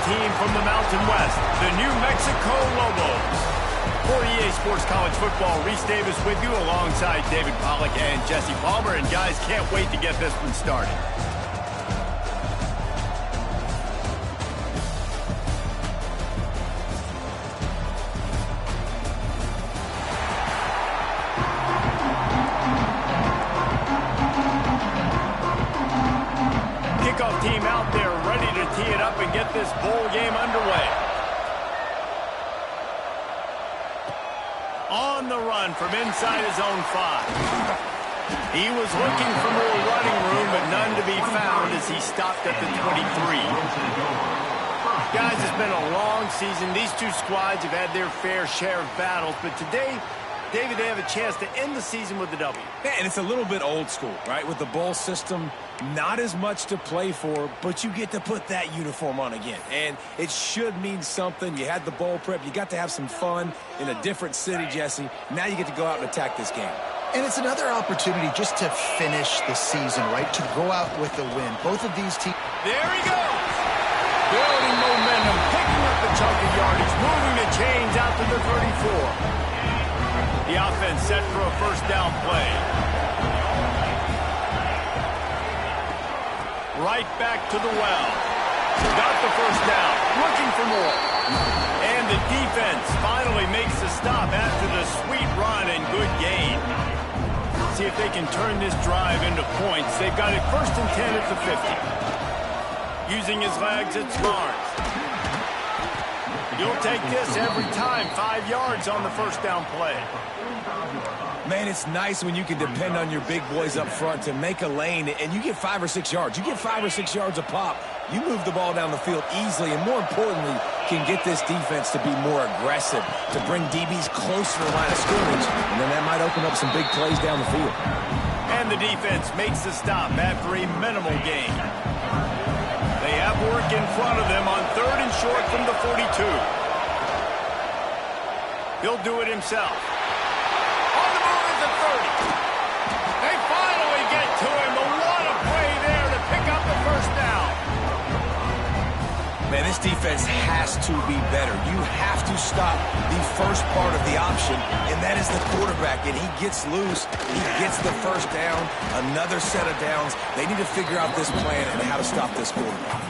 team from the Mountain West, the New Mexico Lobos. For EA Sports College Football, Reese Davis with you alongside David Pollack and Jesse Palmer. And guys, can't wait to get this one started. Kickoff team out there ready to tee it up and get this bowl game underway. On the run from inside his own 5. He was looking for more running room, but none to be found as he stopped at the 23. Guys, it's been a long season. These two squads have had their fair share of battles, but today, David, they have a chance to end the season with a W. Yeah, and it's a little bit old school, right? With the bowl system, not as much to play for, but you get to put that uniform on again. And it should mean something. You had the bowl prep. You got to have some fun in a different city, Jesse. Now you get to go out and attack this game. And it's another opportunity just to finish the season, right? To go out with a win. Both of these teams. There he goes. Building momentum, picking up a chunk of yardage, moving the chains out to the 34. The offense set for a first down play. Right back to the well. Got the first down. Looking for more. And the defense finally makes the stop after the sweet run and good gain. See if they can turn this drive into points. They've got it 1st and 10 at the 50. Using his legs, it's Barnes. You'll take this every time. 5 yards on the first down play. Man, it's nice when you can depend on your big boys up front to make a lane, and you get 5 or 6 yards. You get 5 or 6 yards a pop. You move the ball down the field easily, and more importantly, can get this defense to be more aggressive, to bring DBs closer to the line of scrimmage, and then that might open up some big plays down the field. And the defense makes the stop after a minimal gain. They have work in front of them on 3rd and short from the 42. He'll do it himself. On the move is the 30. They finally get to him, but what a play there to pick up the first down. Man, this defense has to be better. You have to stop the first part of the option, and that is the quarterback. And he gets loose. He gets the first down, another set of downs. They need to figure out this plan and how to stop this quarterback.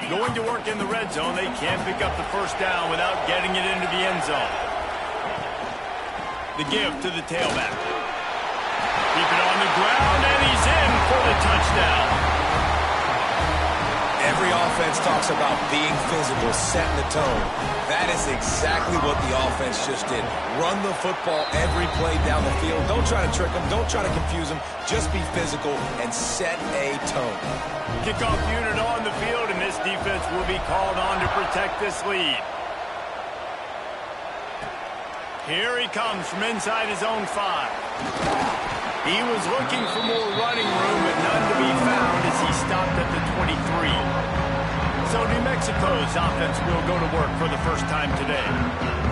Going to work in the red zone. They can't pick up the first down without getting it into the end zone. The give to the tailback. Keep it on the ground, and he's in for the touchdown. Every offense talks about being physical, setting the tone. That is exactly what the offense just did. Run the football every play down the field. Don't try to trick them. Don't try to confuse them. Just be physical and set a tone. Kickoff unit on the field, and this defense will be called on to protect this lead. Here he comes from inside his own 5. He was looking for more running room, but none to be found as he stopped at the 23. So New Mexico's offense will go to work for the first time today.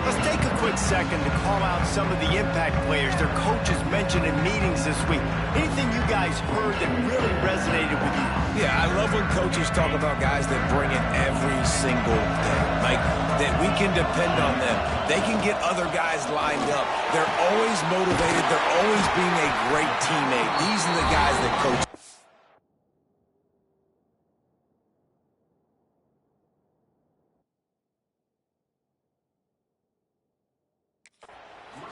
Let's take a quick second to call out some of the impact players their coaches mentioned in meetings this week. Anything you guys heard that really resonated with you? Yeah, I love when coaches talk about guys that bring it every single day. Like, that we can depend on them. They can get other guys lined up. They're always motivated. They're always being a great teammate. These are the guys that coach.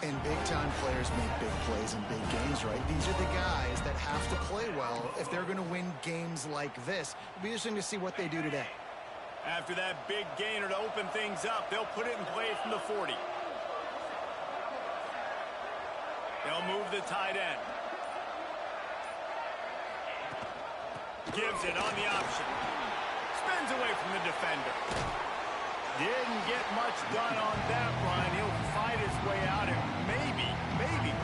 And big-time players make big plays in big games, right? These are the guys that have to play well if they're going to win games like this. It'll be interesting to see what they do today. After that big gainer to open things up, they'll put it in play from the 40. They'll move the tight end. Gives it on the option. Spins away from the defender. Didn't get much done on that run. He'll fight his way out and maybe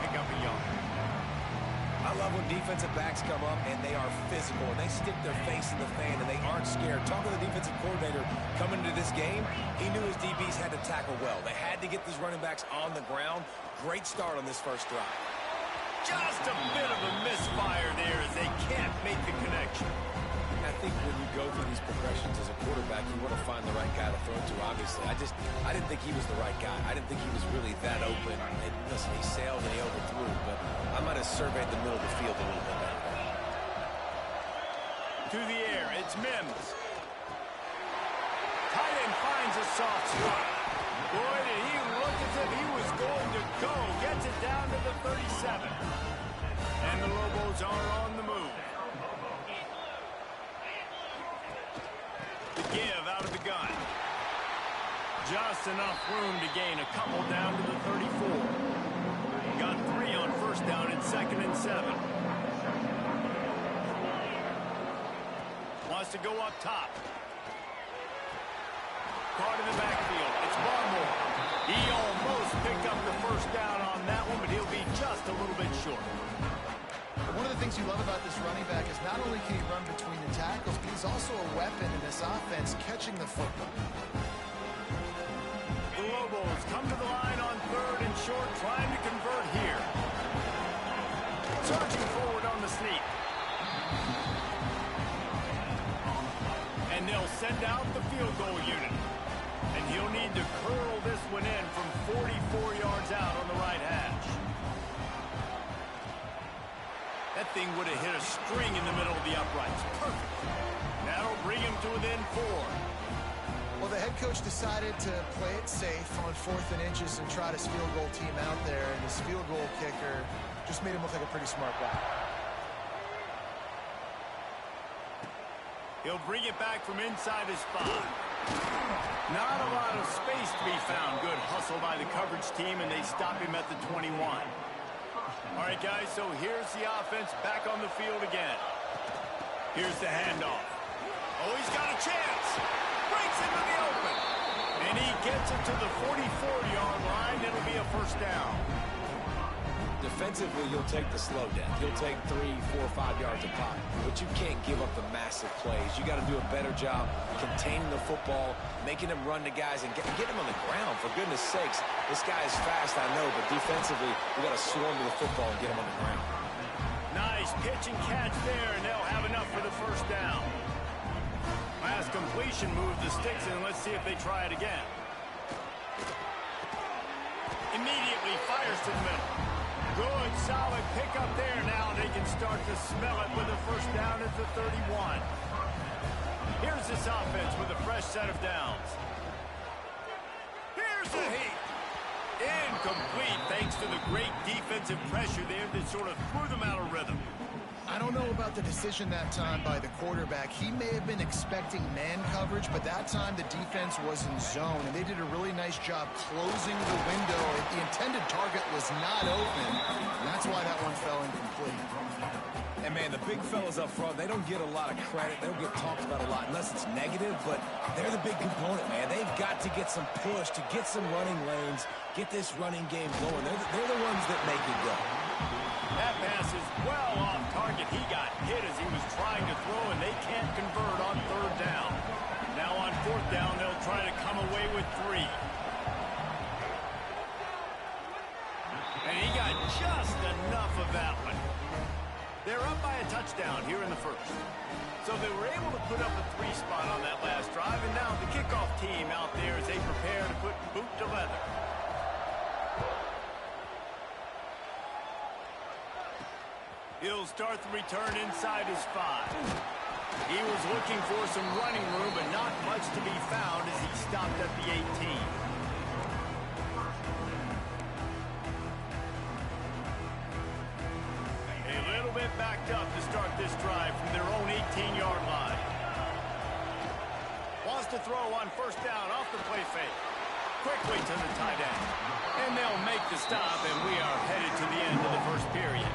pick up a yard. I love when defensive backs come up and they are physical and they stick their face in the fan and they aren't scared. Talking to the defensive coordinator coming into this game, he knew his DBs had to tackle well. They had to get these running backs on the ground. Great start on this first drive. Just a bit of a misfire there. throw to, obviously. I didn't think he was the right guy. I didn't think he was really that open. And listen, he sailed and he overthrew, but I might have surveyed the middle of the field a little bit better. To the air, it's Mims. Tight end finds a soft spot. Boy, did he look as if he was going to go. Gets it down to the 37. And the Lobos are on the move. The give out of the gun. Just enough room to gain a couple down to the 34. Got 3 on first down and 2nd and 7. Wants to go up top. Caught in the backfield. It's Barmore. He almost picked up the first down on that one, but he'll be just a little bit short. One of the things you love about this running back is not only can he run between the tackles, but he's also a weapon in this offense catching the football. The Lobos come to the line on 3rd and short, trying to convert here. Charging forward on the sneak. And they'll send out the field goal unit. And he'll need to curl this one in from 44 yards out on the right hash. That thing would have hit a string in the middle of the uprights. Perfect. That'll bring him to within 4. Well, the head coach decided to play it safe on 4th and inches and trot his field goal team out there, and his field goal kicker just made him look like a pretty smart guy. He'll bring it back from inside his 5. Not a lot of space to be found. Good hustle by the coverage team, and they stop him at the 21. All right, guys, so here's the offense back on the field again. Here's the handoff. Oh, he's got a chance. Breaks into the open. And he gets it to the 44-yard line. It'll be a first down. Defensively, you'll take the slow down. You'll take 3, 4, 5 yards a pop. But you can't give up the massive plays. You got to do a better job containing the football, making them run to guys, and get them on the ground. For goodness sakes, this guy is fast, I know, but defensively, we got to swarm to the football and get him on the ground. Nice pitch and catch there, and they'll have enough for the first down. Last completion moved the sticks in. Let's see if they try it again. Immediately fires to the middle. Good, solid pickup there. Now they can start to smell it with a first down at the 31. Here's this offense with a fresh set of downs. Here's the heat. Incomplete thanks to the great defensive pressure there that sort of threw them out of rhythm. I don't know about the decision that time by the quarterback. He may have been expecting man coverage, but that time the defense was in zone, and they did a really nice job closing the window. The intended target was not open, and that's why that one fell incomplete. And, man, the big fellas up front, they don't get a lot of credit. They don't get talked about a lot unless it's negative, but they're the big component, man. They've got to get some push, to get some running lanes, get this running game going. They're the ones that make it go. That pass is well off target. He got hit as he was trying to throw, and they can't convert on 3rd down. Now on 4th down, they'll try to come away with 3. And he got just enough of that one. They're up by a touchdown here in the first. So they were able to put up a 3 spot on that last drive, and now the kickoff team out there as they prepare to put boot to leather. He'll start the return inside his 5. He was looking for some running room, but not much to be found as he stopped at the 18. A little bit backed up to start this drive from their own 18-yard line. Wants to throw on first down off the play fake. Quickly to the tight end. And they'll make the stop, and we are headed to the end of the first period.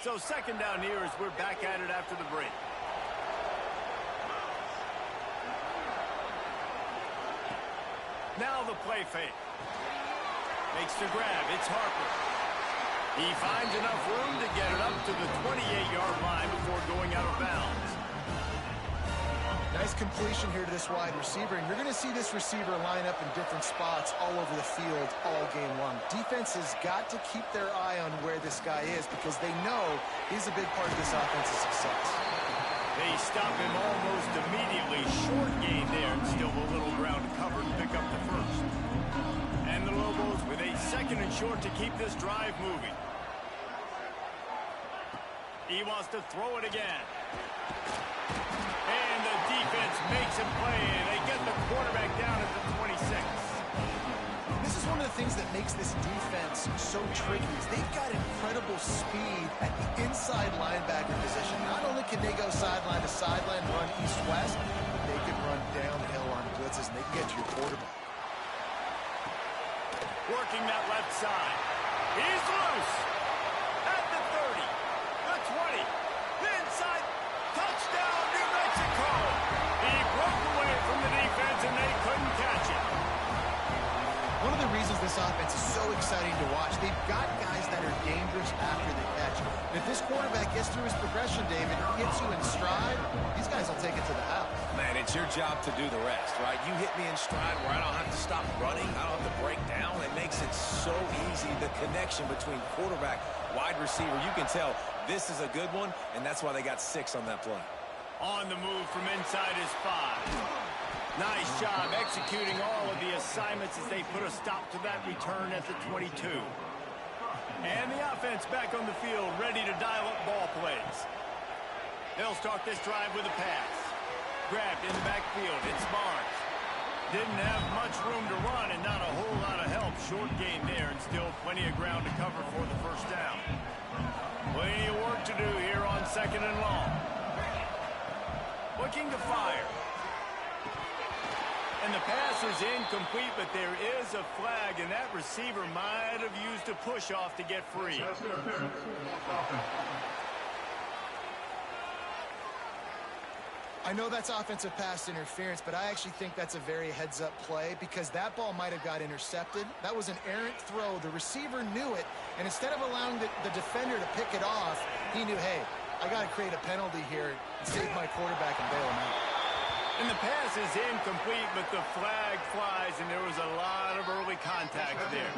So 2nd down here as we're back at it after the break. Now the play fake. Makes the grab. It's Harper. He finds enough room to get it up to the 28-yard line before going out of bounds. Nice completion here to this wide receiver, and you're going to see this receiver line up in different spots all over the field all game long. Defense has got to keep their eye on where this guy is because they know he's a big part of this offense's success. They stop him almost immediately. Short gain there, and still a little ground to cover to pick up the first. And the Lobos with a 2nd and short to keep this drive moving. He wants to throw it again. And the defense makes him play, and they get the quarterback down at the 26. This is one of the things that makes this defense so tricky is they've got incredible speed at the inside linebacker position. Not only can they go sideline to sideline, run east-west, but they can run downhill on blitzes, and they can get to your quarterback. Working that left side. He's loose. At the 30, the 20, the inside. Touchdown, New Mexico. He broke away from the defense, and they couldn't catch it. One of the reasons this offense is so exciting to watch, they've got guys that are dangerous after the catch. And if this quarterback gets through his progression, David, hits you in stride, these guys will take it to the house. Man, it's your job to do the rest, right? You hit me in stride where I don't have to stop running. I don't have to break down. It makes it so easy, the connection between quarterback, wide receiver. You can tell this is a good one, and that's why they got 6 on that play. On the move from inside his 5. Nice job executing all of the assignments as they put a stop to that return at the 22. And the offense back on the field, ready to dial up ball plays. They'll start this drive with a pass. Grabbed in the backfield. It's Barnes. Didn't have much room to run and not a whole lot of help. Short gain there and still plenty of ground to cover for the first down. Plenty of work to do here on 2nd and long. Looking to fire. And the pass is incomplete, but there is a flag, and that receiver might have used a push-off to get free. I know that's offensive pass interference, but I actually think that's a very heads-up play because that ball might have got intercepted. That was an errant throw. The receiver knew it, and instead of allowing the defender to pick it off, he knew, hey, I got to create a penalty here and save my quarterback and bail him out. And the pass is incomplete, but the flag flies, and there was a lot of early contact there.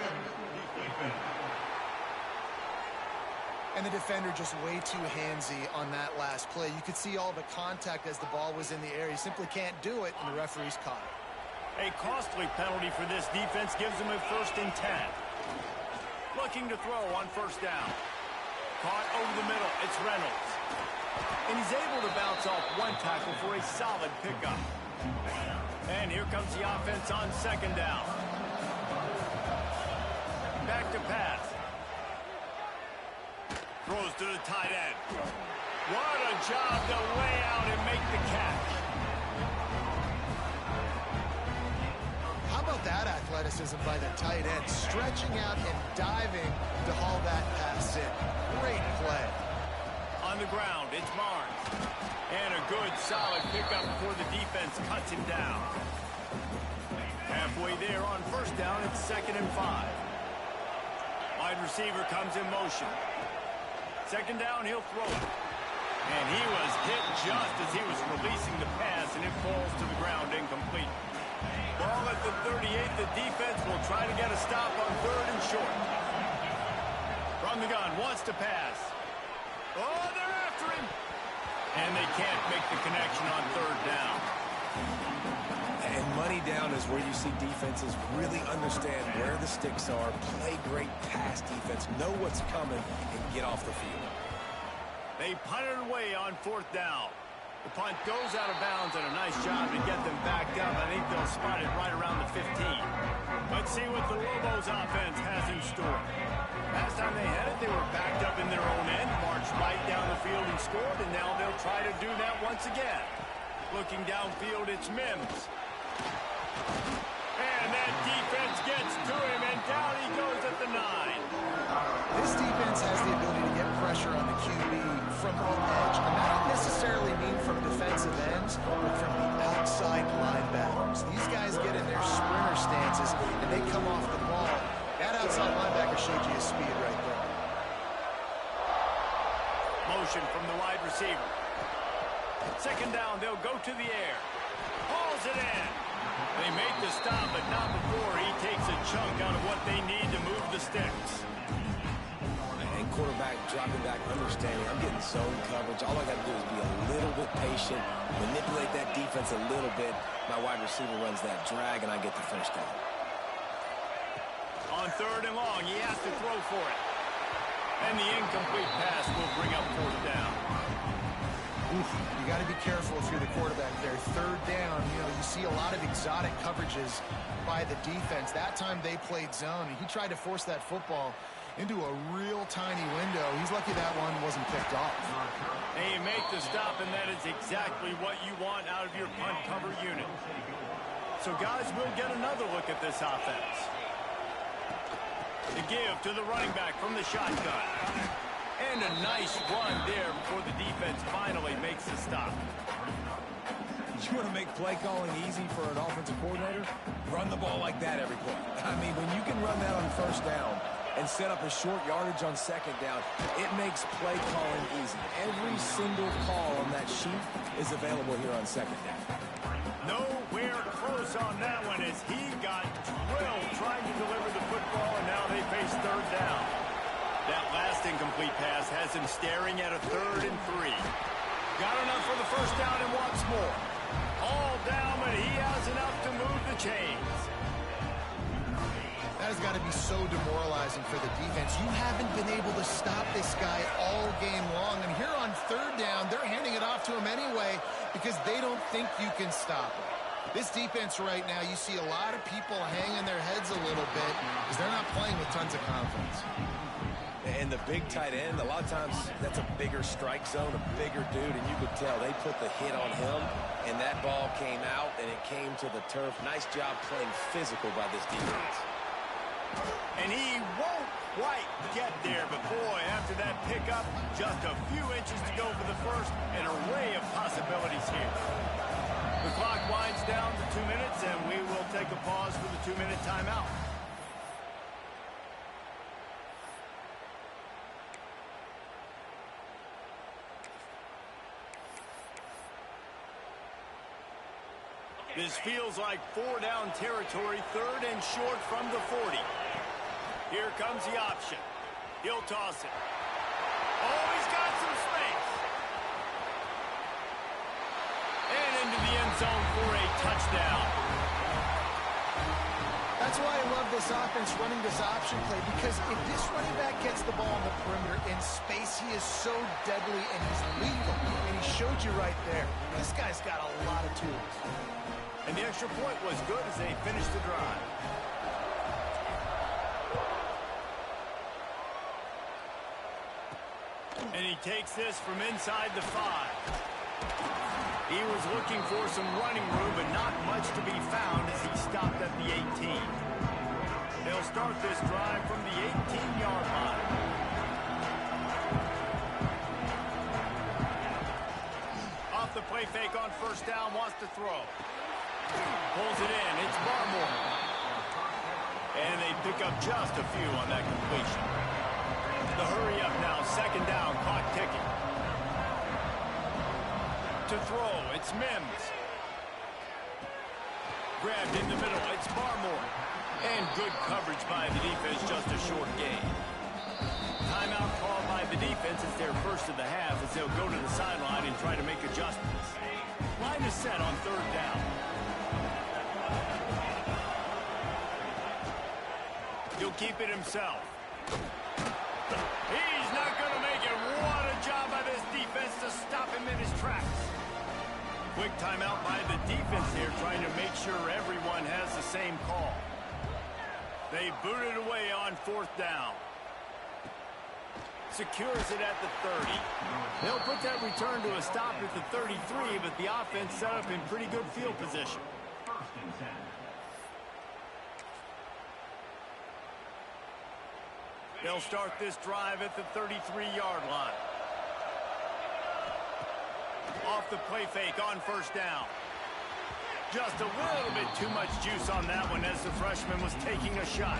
And the defender just way too handsy on that last play. You could see all the contact as the ball was in the air. He simply can't do it, and the referee's caught it. A costly penalty for this defense gives them a 1st and 10. Looking to throw on 1st down. Caught over the middle. It's Reynolds. And he's able to bounce off one tackle for a solid pickup. And here comes the offense on 2nd down. Back to pass. Throws to the tight end. What a job to lay out and make the catch. How about that athleticism by the tight end, stretching out and diving to haul that pass in. Great play. On the ground, it's Barnes. And a good, solid pickup before the defense cuts him down. Halfway there on 1st down, it's 2nd and 5. Wide receiver comes in motion. 2nd down, he'll throw it. And he was hit just as he was releasing the pass, and it falls to the ground incomplete. Ball at the 38, the defense will try to get a stop on 3rd and short. From the gun, wants to pass. Oh, they're after him. And they can't make the connection on 3rd down. And money down is where you see defenses really understand where the sticks are, play great pass defense, know what's coming, and get off the field. They punt it away on 4th down. The punt goes out of bounds, and a nice job to get them backed up. I think they'll spot it right around the 15. Let's see what the Lobos offense has in store. Last time they had it, they were backed up in their own end, marched right down the field and scored, and now they'll try to do that once again. Looking downfield, it's Mims. And that defense gets to him, and down he goes at the 9. This defense has the ability to get pressure on the QB from the edge, and that don't necessarily mean from defensive ends, but from the outside linebackers. These guys get in their sprinter stances, and they come off the ball. That outside linebacker showed you his speed right there. motion from the wide receiver. Second down, they'll go to the air. Hauls it in. They make the stop, but not before he takes a chunk out of what they need to move the sticks. And quarterback dropping back, understanding I'm getting zone coverage. All I got to do is be a little bit patient, manipulate that defense a little bit. My wide receiver runs that drag, and I get the first down. On third and long, he has to throw for it. And the incomplete pass will bring up fourth down. Oof, you got to be careful if you're the quarterback there. Third down, you see a lot of exotic coverages by the defense. That time they played zone, and he tried to force that football into a real tiny window. He's lucky that one wasn't picked off. And you make the stop, and that is exactly what you want out of your punt cover unit. So, guys, we'll get another look at this offense. The give to the running back from the shotgun. And a nice run there before the defense finally makes the stop. You want to make play calling easy for an offensive coordinator? Run the ball like that every play. I mean, when you can run that on first down and set up a short yardage on second down, it makes play calling easy. Every single call on that sheet is available here on second down. Nowhere close on that one as he got drilled trying to deliver the football, and now they face third down. That last incomplete pass has him staring at a 3rd and 3. Got enough for the first down and wants more. All down, but he has enough to move the chains. That has got to be so demoralizing for the defense. You haven't been able to stop this guy all game long. And here on third down, they're handing it off to him anyway because they don't think you can stop him. This defense right now, you see a lot of people hanging their heads a little bit because they're not playing with tons of confidence. And the big tight end, a lot of times that's a bigger strike zone, a bigger dude, and you could tell they put the hit on him, and that ball came out, and it came to the turf. Nice job playing physical by this defense. And he won't quite get there, but boy, after that pickup, just a few inches to go for the first, an array of possibilities here. The clock winds down to 2 minutes, and we will take a pause for the 2-minute timeout. This feels like 4-down territory, 3rd and short from the 40. Here comes the option. He'll toss it. Oh, he's got some space. And into the end zone for a touchdown. That's why I love this offense running this option play, because if this running back gets the ball on the perimeter in space, he is so deadly and he's lethal. And he showed you right there. This guy's got a lot of tools. And the extra point was good as they finished the drive. And he takes this from inside the 5. He was looking for some running room, but not much to be found as he stopped at the 18. They'll start this drive from the 18-yard line. Off the play fake on first down, wants to throw. Pulls it in. It's Barmore. And they pick up just a few on that completion. The hurry up now. Second down. Clock ticking. To throw. It's Mims. Grabbed in the middle. It's Barmore. And good coverage by the defense. Just a short gain. Timeout called by the defense. It's their first of the half as they'll go to the sideline and try to make adjustments. Line is set on third down. He'll keep it himself. He's not going to make it. What a job by this defense to stop him in his tracks. Quick timeout by the defense here, trying to make sure everyone has the same call. They boot it away on fourth down. Secures it at the 30. They'll put that return to a stop at the 33, but the offense set up in pretty good field position. They'll start this drive at the 33-yard line. Off the play fake on first down. Just a little bit too much juice on that one as the freshman was taking a shot.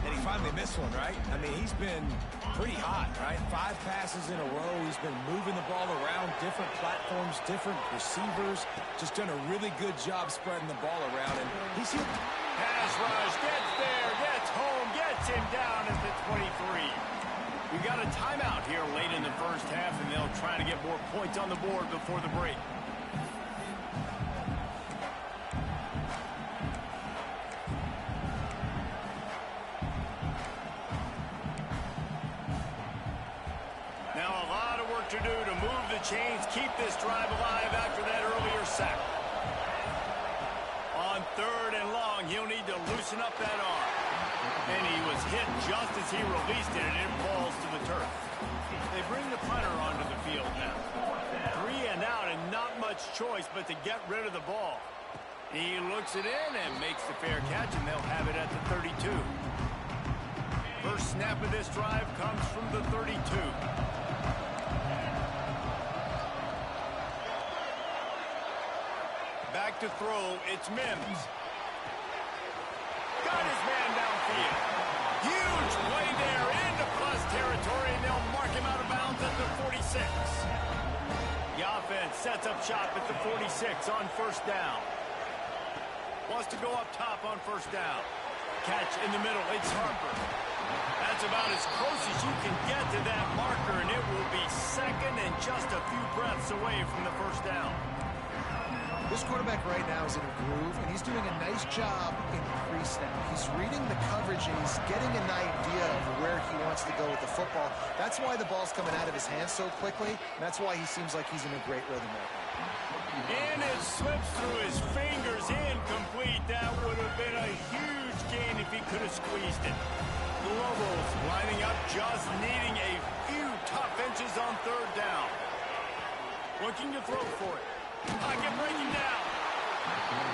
And he finally miss one, right? I mean, he's been pretty hot, right? 5 passes in a row. He's been moving the ball around different platforms, different receivers. Just done a really good job spreading the ball around, and he's hit. Pass rush, gets there, gets home, gets him down at the 23. We got a timeout here late in the first half, and they'll try to get more points on the board before the break. Now a lot of work to do to move the chains, keep this drive alive after that earlier sack. On 3rd and long, he'll need to loosen up that arm. And he was hit just as he released it, and it falls to the turf. They bring the punter onto the field now. 3 and out, and not much choice but to get rid of the ball. He looks it in and makes the fair catch, and they'll have it at the 32. First snap of this drive comes from the 32. Back to throw, it's Mims. Got his man downfield. Huge play there into plus territory, and they'll mark him out of bounds at the 46. The offense sets up shop at the 46 on 1st down. Wants to go up top on 1st down. Catch in the middle, it's Harper. That's about as close as you can get to that marker, and it will be 2nd and just a few breaths away from the 1st down. This quarterback right now is in a groove, and he's doing a nice job in pre-snap. He's reading the coverage, and he's getting an idea of where he wants to go with the football. That's why the ball's coming out of his hands so quickly, and that's why he seems like he's in a great rhythm right now. And it slips through his fingers, incomplete. That would have been a huge gain if he could have squeezed it. The Lobos lining up, just needing a few tough inches on 3rd down. Looking to throw for it. Pocket breaking down.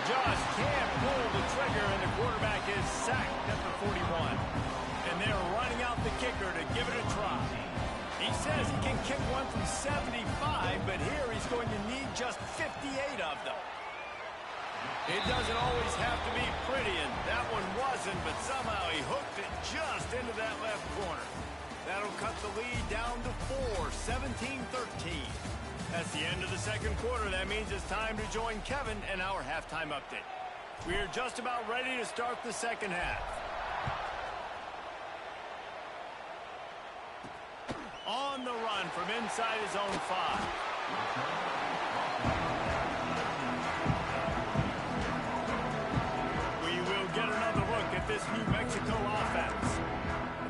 Just can't pull the trigger, and the quarterback is sacked at the 41. And they're running out the kicker to give it a try. He says he can kick one from 75, but here he's going to need just 58 of them. It doesn't always have to be pretty, and that one wasn't, but somehow he hooked it just into that left corner. That'll cut the lead down to 4, 17-13. That's the end of the 2nd quarter. That means it's time to join Kevin and our halftime update. We are just about ready to start the 2nd half. On the run from inside his own 5. We will get another look at this New Mexico offense.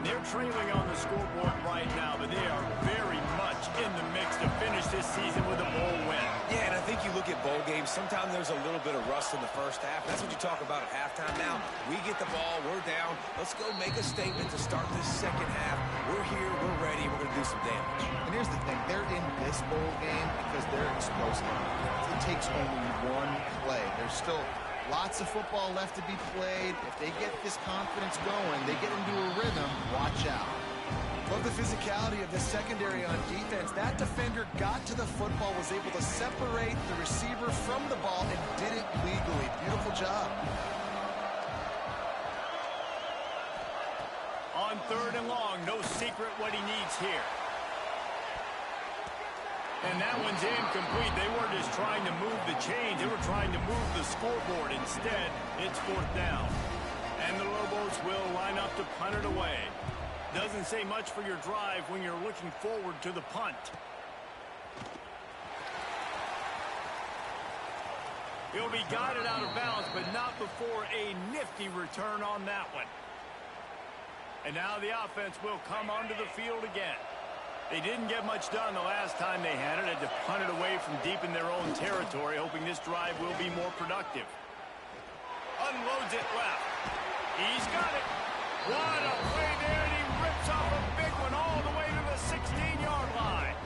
They're trailing on the scoreboard right now, but they are very much in the mix to finish this season with a bowl win. Yeah, and I think you look at bowl games, sometimes there's a little bit of rust in the first half. That's what you talk about at halftime. Now, we get the ball, we're down. Let's go make a statement to start this 2nd half. We're here, we're ready, we're going to do some damage. And here's the thing, they're in this bowl game because they're explosive. It takes only one play. There's still lots of football left to be played. If they get this confidence going, they get into a rhythm, watch out. Love the physicality of the secondary on defense. That defender got to the football, was able to separate the receiver from the ball, and did it legally. Beautiful job. On 3rd and long, no secret what he needs here. And that one's incomplete. They weren't just trying to move the chains. They were trying to move the scoreboard. Instead, it's 4th down. And the Lobos will line up to punt it away. Doesn't say much for your drive when you're looking forward to the punt. He'll be guided out of bounds, but not before a nifty return on that one. And now the offense will come onto the field again. They didn't get much done the last time they had it. Had to punt it away from deep in their own territory, hoping this drive will be more productive. Unloads it left. He's got it. What a play there, and he rips off a big one all the way to the 16-yard line.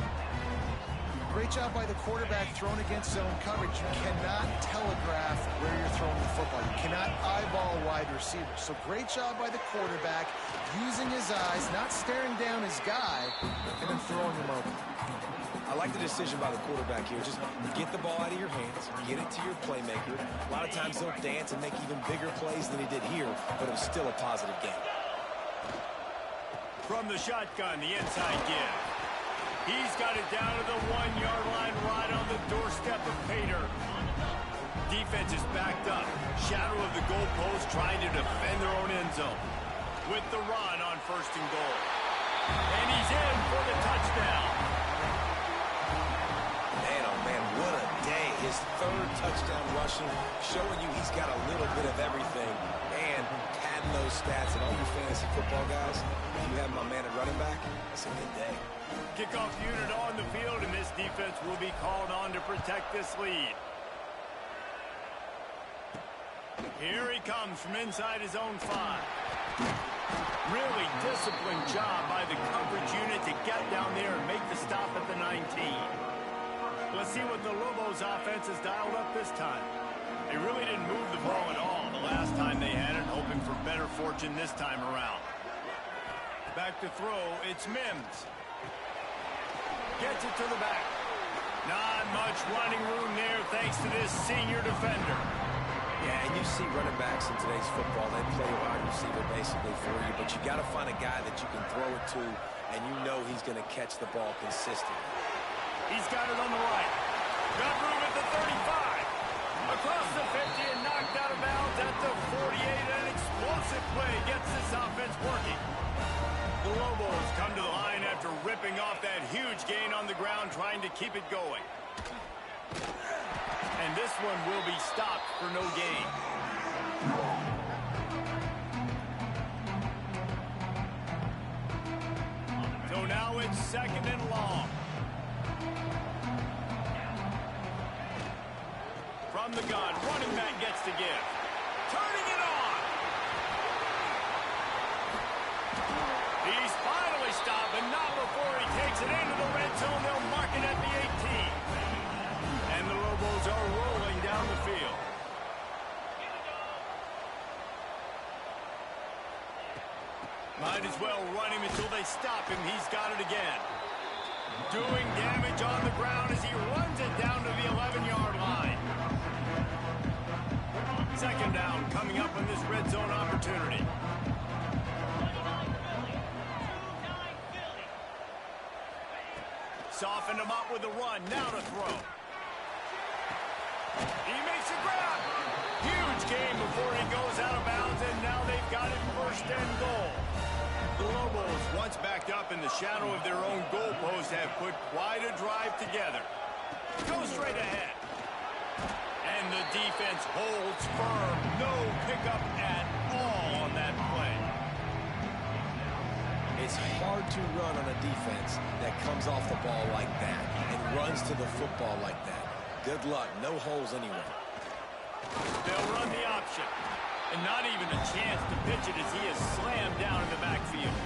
Great job by the quarterback thrown against zone coverage. You cannot telegraph where you're throwing the football. You cannot eyeball wide receivers. So great job by the quarterback, using his eyes, not staring down his guy, and then throwing him over. I like the decision by the quarterback here. Just get the ball out of your hands, get it to your playmaker. A lot of times they'll dance and make even bigger plays than he did here, but it was still a positive game. From the shotgun, the inside give. He's got it down to the 1-yard line right on the doorstep of Pater. Defense is backed up. Shadow of the goalpost trying to defend their own end zone. With the run on 1st and goal. And he's in for the touchdown. Man, oh man, what a day. His 3rd touchdown rushing, showing you he's got a little bit of everything. And padding those stats, and all you fantasy football guys, if you have my man at running back, that's a good day. Kickoff unit on the field, and this defense will be called on to protect this lead. Here he comes from inside his own 5. Really disciplined job by the coverage unit to get down there and make the stop at the 19. Let's see what the Lobos offense has dialed up this time. They really didn't move the ball at all the last time they had it, hoping for better fortune this time around. Back to throw, it's Mims. Gets it to the back. Not much running room there thanks to this senior defender. Yeah, and you see running backs in today's football, they play wide receiver basically for you, but you got to find a guy that you can throw it to, and you know he's going to catch the ball consistently. He's got it on the right. Got room at the 35. Across the 50 and knocked out of bounds at the 48. An explosive play gets this offense working. The Lobos come to the line after ripping off that huge gain on the ground, trying to keep it going. And this one will be stopped for no gain. So now it's 2nd and long. From the gun, running back gets to give. Turning it on. He's finally stopped, but not before he takes it into the red zone. They'll mark it at the 18. And the Lobos are rolling down the field. Might as well run him until they stop him. He's got it again. Doing damage on the ground as he runs it down to the 11-yard line. 2nd down coming up on this red zone opportunity. Softened him up with a run. Now to throw. He makes a grab. Huge gain before he goes out of bounds, and now they've got it 1st and goal. The Lobos, once backed up in the shadow of their own goalpost, have put quite a drive together. Go straight ahead. And the defense holds firm. No pickup at all on that play. It's hard to run on a defense that comes off the ball like that and runs to the football like that. Good luck. No holes anywhere. They'll run the option. And not even a chance to pitch it as he is slammed down in the backfield.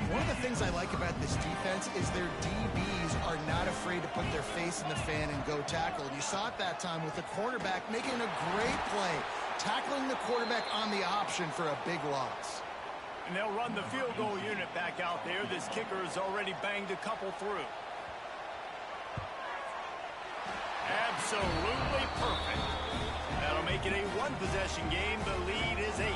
One of the things I like about this defense is their DBs are not afraid to put their face in the fan and go tackle. And you saw it that time with the quarterback making a great play, tackling the quarterback on the option for a big loss. And they'll run the field goal unit back out there. This kicker has already banged a couple through. Absolutely perfect. That'll make it a one-possession game. The lead is 8.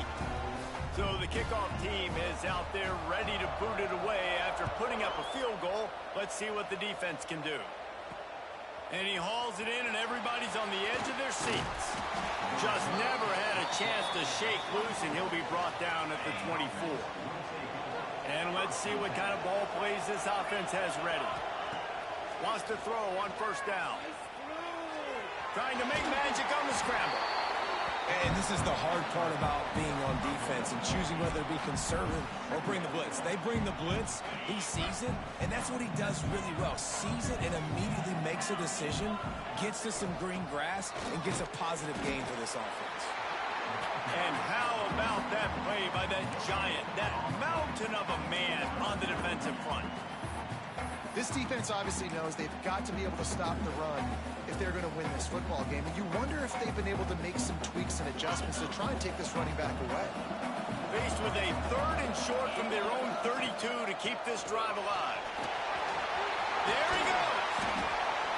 So the kickoff team is out there ready to boot it away after putting up a field goal. Let's see what the defense can do. And he hauls it in, and everybody's on the edge of their seats. Just never had a chance to shake loose, and he'll be brought down at the 24. And let's see what kind of ball plays this offense has ready. Wants to throw on 1st down. Trying to make magic on the scramble. And this is the hard part about being on defense and choosing whether to be conservative or bring the blitz. They bring the blitz, he sees it, and that's what he does really well. Sees it and immediately makes a decision, gets to some green grass, and gets a positive gain for this offense. And how about that play by that giant, that mountain of a man on the defensive front? This defense obviously knows they've got to be able to stop the run if they're going to win this football game. And you wonder if they've been able to make some tweaks and adjustments to try and take this running back away. Faced with a 3rd and short from their own 32 to keep this drive alive. There he goes.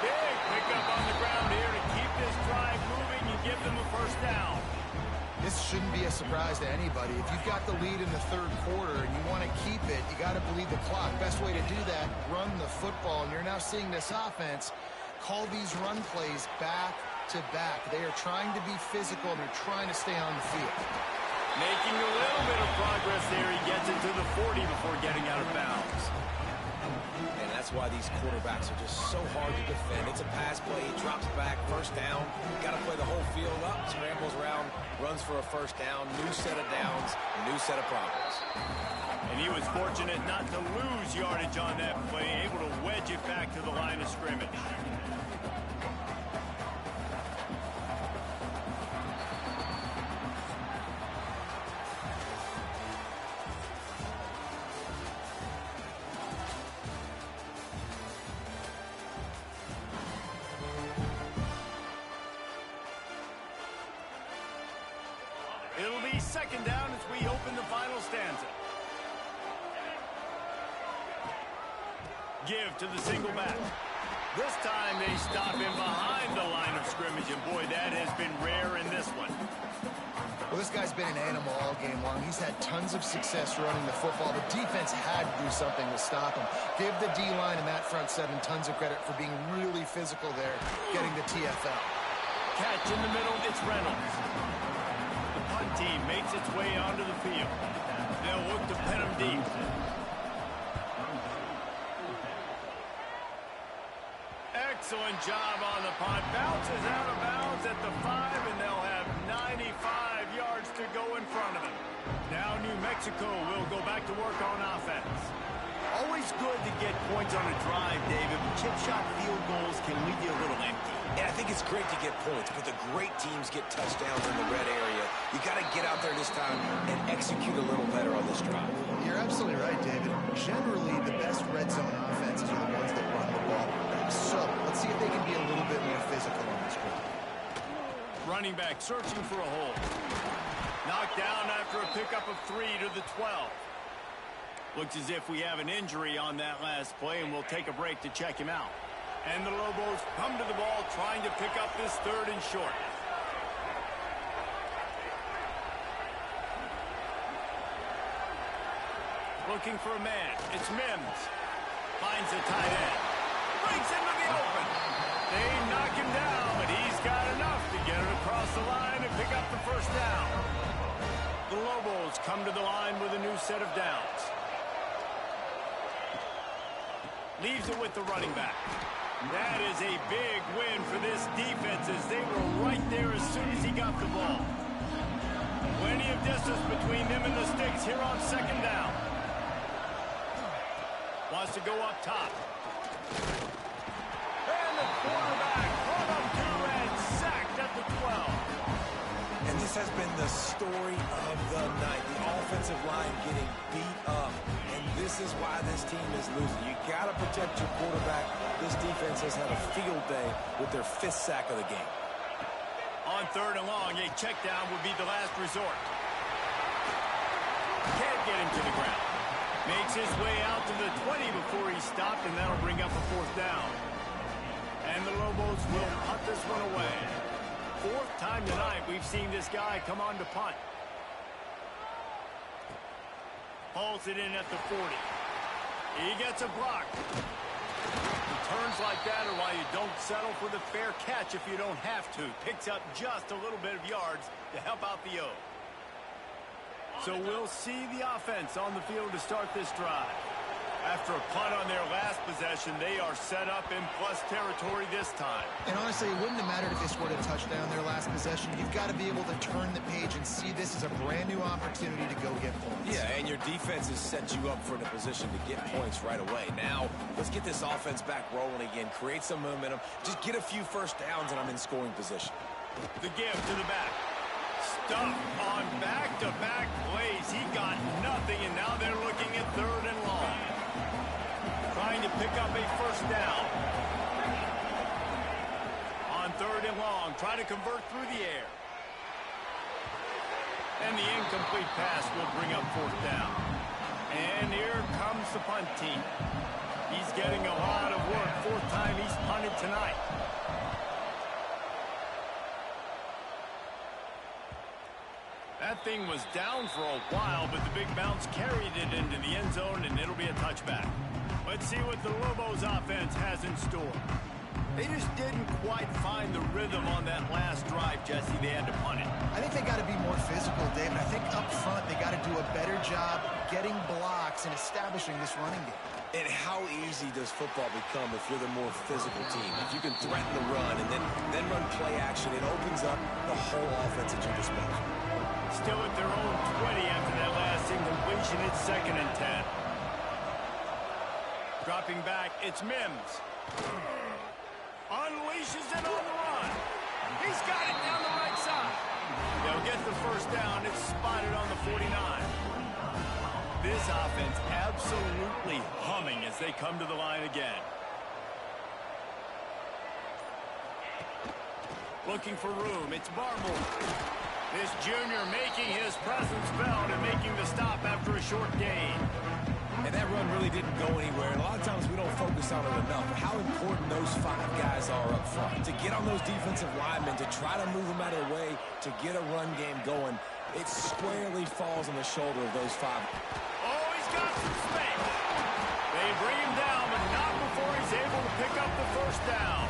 Big pickup on the ground here to keep this drive moving and give them a 1st down. This shouldn't be a surprise to anybody. If you've got the lead in the 3rd quarter and you want to can't keep it, you got to bleed the clock. Best way to do that, run the football. And you're now seeing this offense call these run plays back to back. They are trying to be physical, and they're trying to stay on the field. Making a little bit of progress there. He gets it to the 40 before getting out of bounds. And that's why these quarterbacks are just so hard to defend. It's a pass play. He drops back, first down. Got to play the whole field up, scrambles around, runs for a first down, new set of downs, new set of problems. And he was fortunate not to lose yardage on that play, able to wedge it back to the line of scrimmage. It'll be second down as we open the final stanza. Give to the single back. This time they stop him behind the line of scrimmage, and boy, that has been rare in this one. Well, this guy's been an animal all game long. He's had tons of success running the football. The defense had to do something to stop him. Give the D-line and that front seven tons of credit for being really physical there, getting the TFL. Catch in the middle, it's Reynolds. The punt team makes its way onto the field. They'll look to pin him deep. Excellent job on the punt. Bounces out of bounds at the 5, and they'll have 95 yards to go in front of him. Now New Mexico will go back to work on offense. Always good to get points on a drive, David, but chip shot field goals can leave you a little empty. And I think it's great to get points, but the great teams get touchdowns in the red area. You got to get out there this time and execute a little better on this drive. You're absolutely right, David. Generally, the best red zone offenses are the ones that run the ball. So, let's see if they can be a little bit more physical on this one. Running back searching for a hole. Knocked down after a pickup of 3 to the 12. Looks as if we have an injury on that last play, and we'll take a break to check him out. And the Lobos come to the ball trying to pick up this 3rd and short. Looking for a man. It's Mims. Finds a tight end. Breaks into the open. They knock him down, but he's got enough to get it across the line and pick up the first down. The Lobos come to the line with a new set of downs. Leaves it with the running back. That is a big win for this defense as they were right there as soon as he got the ball. Plenty of distance between them and the sticks here on second down. Wants to go up top. And the quarterback brought up 2 and sacked at the 12. And this has been the story of the night. The offensive line getting beat up. And this is why this team is losing. You got to protect your quarterback. This defense has had a field day with their 5th sack of the game. On 3rd and long, a check down would be the last resort. Can't get him to the ground. Makes his way out to the 20 before he stopped, and that'll bring up a 4th down. And the Lobos will punt this one away. 4th time tonight we've seen this guy come on to punt. Hauls it in at the 40. He gets a block. Returns like that are why you don't settle for the fair catch if you don't have to. Picks up just a little bit of yards to help out the O. So we'll see the offense on the field to start this drive. After a punt on their last possession, they are set up in plus territory this time. And honestly, it wouldn't have mattered if they scored a touchdown their last possession. You've got to be able to turn the page and see this as a brand new opportunity to go get points. Yeah, and your defense has set you up for the position to get points right away. Now, let's get this offense back rolling again, create some momentum, just get a few first downs, and I'm in scoring position. The give to the back. Stuff on back-to-back plays. He got nothing, and now they're looking at 3rd and long. Trying to pick up a first down. On 3rd and long, try to convert through the air. And the incomplete pass will bring up 4th down. And here comes the punt team. He's getting a lot of work. 4th time he's punted tonight. At That thing was down for a while, but the big bounce carried it into the end zone, and it'll be a touchback. Let's see what the Lobos offense has in store. They just didn't quite find the rhythm on that last drive, Jesse. They had to punt it. I think they got to be more physical, David. I think up front they got to do a better job getting blocks and establishing this running game. And how easy does football become if you're the more physical team? If you can threaten the run and then run play action, it opens up the whole offense at your disposal. Still at their own 20 after that last incompletion. It's 2nd and 10. Dropping back, it's Mims. Unleashes it on the run. He's got it down the right side. They'll get the first down. It's spotted on the 49. This offense absolutely humming as they come to the line again. Looking for room. It's Barmore. This junior making his presence felt and making the stop after a short gain. And that run really didn't go anywhere. And a lot of times we don't focus on it enough. How important those 5 guys are up front. To get on those defensive linemen, to try to move them out of the way, to get a run game going, it squarely falls on the shoulder of those 5. Oh, he's got some space. They bring him down, but not before he's able to pick up the first down.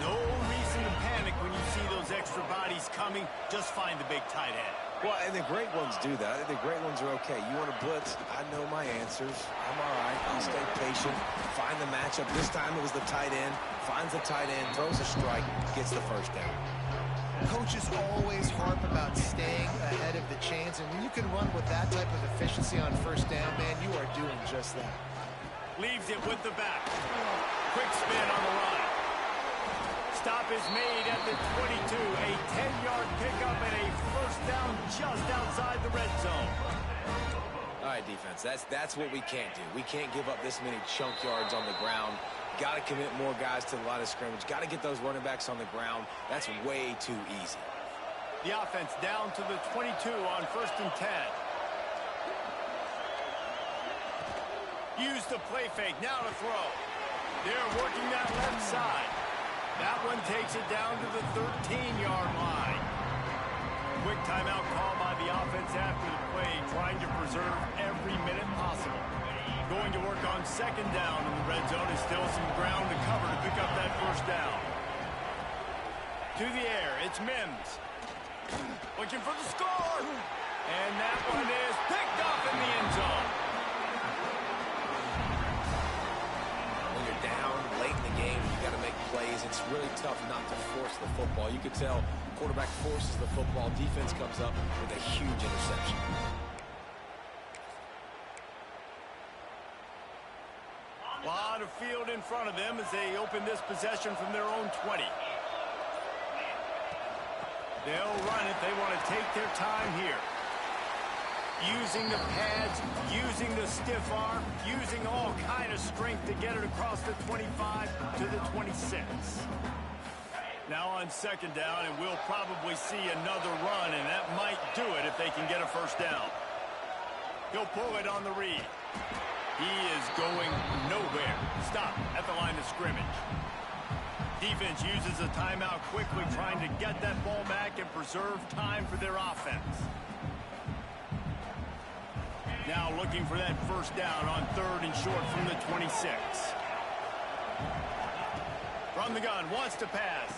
No reason to panic when you see those extra bodies coming. Just find the big tight end. Well, and the great ones do that. I think the great ones are okay. You want to blitz? I know my answers. I'm all right. I'll stay patient. Find the matchup. This time it was the tight end. Finds the tight end, throws a strike, gets the first down. Coaches always harp about staying ahead of the chains, and when you can run with that type of efficiency on first down, man, you are doing just that. Leaves it with the back. Quick spin on the run. Stop is made at the 22. A 10-yard pickup and a first down just outside the red zone. All right, defense, that's what we can't do. We can't give up this many chunk yards on the ground. Got to commit more guys to the line of scrimmage. Got to get those running backs on the ground. That's way too easy. The offense down to the 22 on 1st and 10. Use the play fake. Now to throw. They're working that left side. That one takes it down to the 13-yard line. Quick timeout call by the offense after the play, trying to preserve every minute possible. Going to work on 2nd down in the red zone. Is still some ground to cover to pick up that first down. To the air, it's Mims. Looking for the score. And that one is picked up in the end zone. When you're down late in the game, you got to make plays. It's really tough not to force the football. You could tell quarterback forces the football. Defense comes up with a huge interception. A lot of field in front of them as they open this possession from their own 20. They'll run it. They want to take their time here. Using the pads, using the stiff arm, using all kind of strength to get it across the 25 to the 26. Now on 2nd down, and we'll probably see another run, and that might do it if they can get a first down. He'll pull it on the read. He is going nowhere. Stop at the line of scrimmage. Defense uses a timeout quickly, trying to get that ball back and preserve time for their offense. Now looking for that first down on 3rd and short from the 26. From the gun, wants to pass.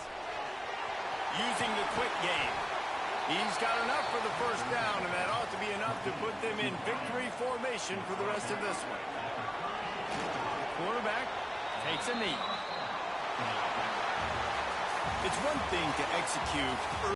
Using the quick game. He's got enough for the first down, and that ought to be enough to put them in victory formation for the rest of this one. Quarterback takes a knee. It's one thing to execute